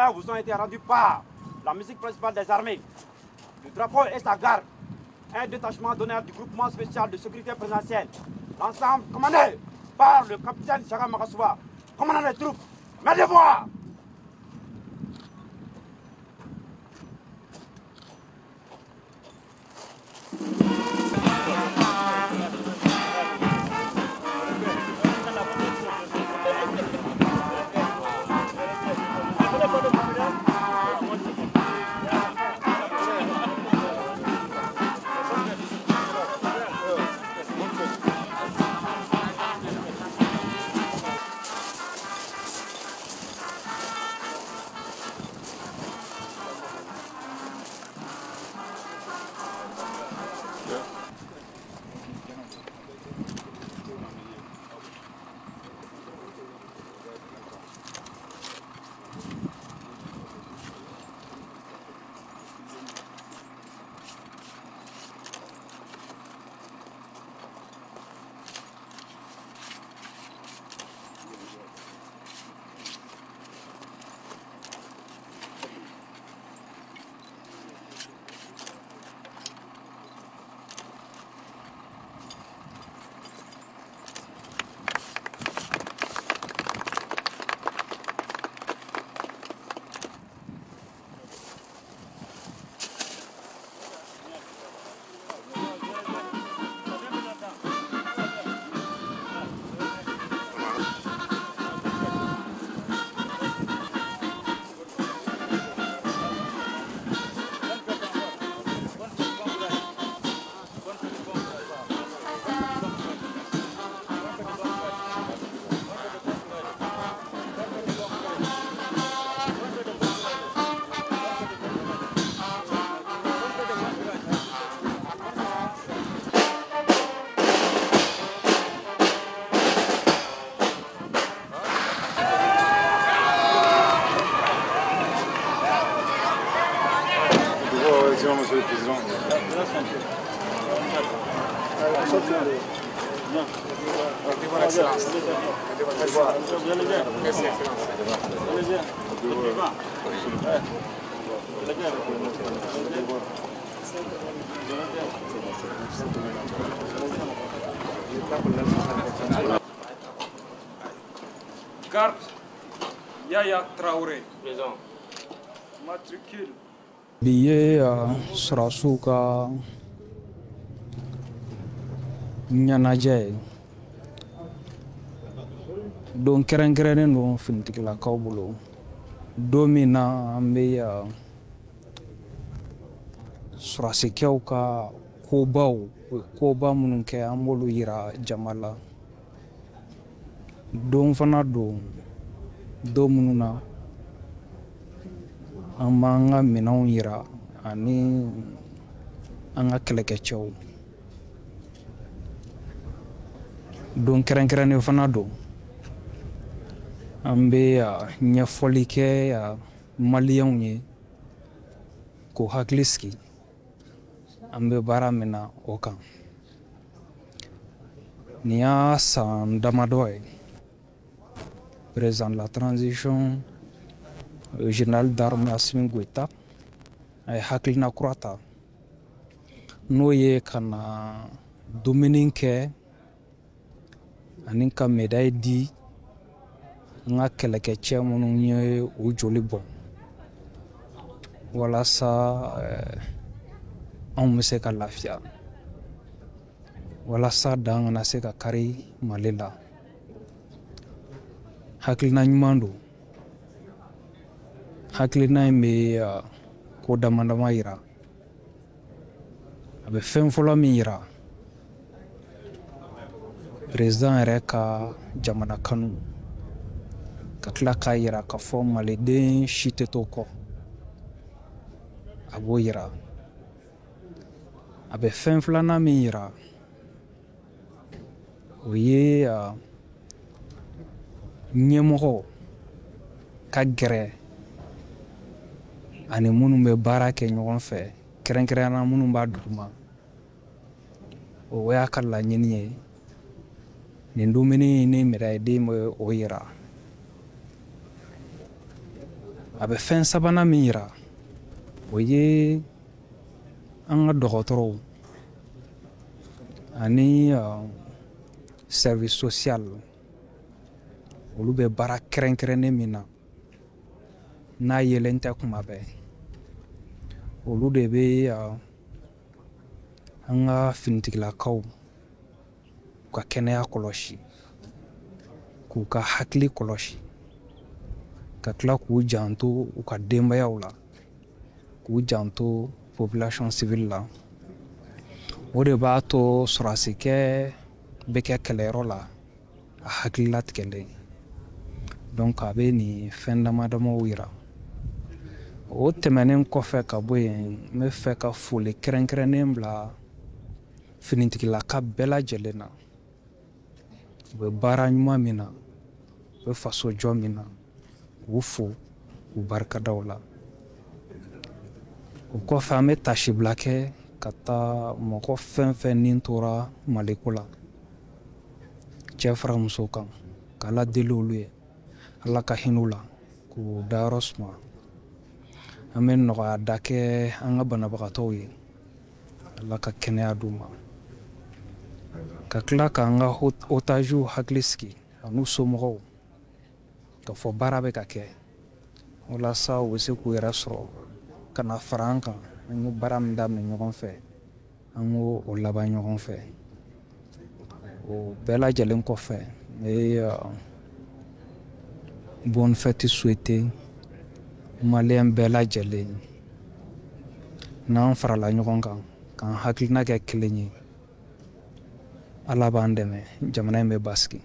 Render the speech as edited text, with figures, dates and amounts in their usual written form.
honneurs vous ont été rendus par la musique principale des armées, le drapeau et sa garde, un détachement d'honneur du groupement spécial de sécurité présidentielle. L'ensemble commandé par le capitaine Chaka Makasouba, commandant des troupes. Mettez-moi! Monsieur le Président. Garde Yaya Traoré. Présent. Matricule. Biye sɔrɔsiw ka ɲɛnajɛ don kɛrɛnkɛrɛnnen don finitigilakaw bolo don min na an bɛ sɔrɔsikɛw ka koba minnu kɛ an b'olu yira jama la don fana don minnu na an b'an ka minɛnw yira ani an ka kɛlɛkɛcɛw don kɛrɛnkɛrɛnnen fana don an bɛ ɲɛfɔli kɛ maliyɛnw ye k'u hakili sigi an bɛ baara min na o kan nin y'a san damadɔ ye président de la transition général d'armée Assimi Goïta a ye hakilina kura ta n'o ye ka na dumuni kɛ ani ka médaille di n ka kɛlɛkɛcɛ minnu ye o joli bɔn walasa anw bɛ se ka lafiya walasa dan kana se ka kari Mali la hakilina ɲuman don hakilina in bɛ ko damadama yira a bɛ fɛn fɔlɔ min yira président yɛrɛ ka jamana kanu ka tila k'a yira k'a fɔ maliden si tɛ to kɔ a b'o yira a bɛ fɛn filanan min yira o ye ɲɛmɔgɔ ka gɛrɛ ani minnu bɛ baara kɛ ɲɔgɔn fɛ kɛrɛnkɛrɛnnenya minnu b'a duguma o y'a ka laɲini ye nin dumuni ni médaille den bɛ o yira a bɛ fɛn sabanan min yira o ye an ka dɔgɔtɔrɔw ani service social olu bɛ baara kɛrɛnkɛrɛnnen min na n'a yelen tɛ kuma bɛɛ olu de bɛ an ka finitigilakaw ka kɛnɛya kɔlɔsi k'u ka hakili kɔlɔsi ka tila k'u janto u ka denbayaw la k'u janto population civile la o de b'a to sɔrɔdasikɛ bɛ kɛ kɛlɛyɔrɔ la a hakili latigɛlen donc a bɛ nin fɛn damadamaw yira o tɛmɛnen kɔfɛ ka bɔ yen n bɛ fɛ ka foli kɛrɛnkɛrɛnnen bila finitigilaka bɛɛ lajɛlen na u bɛ baara ɲuman min na u bɛ faso jɔ min na k'u fo k'u barikada o la o kɔfɛ an bɛ tasibila kɛ ka taa mɔgɔ fɛn fɛn ni tora maliko la cɛ fara muso kan k'Ala deli olu ye Ala ka hinɛ u la k'u dayɔrɔ suma an bɛ nɔgɔya da kɛ an ka banabagatɔw ye Ala ka kɛnɛya d'u ma ka tila k'an ka otages hakili sigi an'u somɔgɔw ka fɔ baara bɛ ka kɛ walasa u bɛ se k'u yɛrɛ sɔrɔ ka na fara an kan an ye baara min daminɛ ɲɔgɔn fɛ an k'o laban ɲɔgɔn fɛ o bɛɛ lajɛlen kɔfɛ n bɛ bonne fête souhaiter maliyɛn bɛɛ lajɛlen n'an farala ɲɔgɔn kan k'an hakilina kɛ kelen ye Ala b'an dɛmɛ jamana in bɛ basigi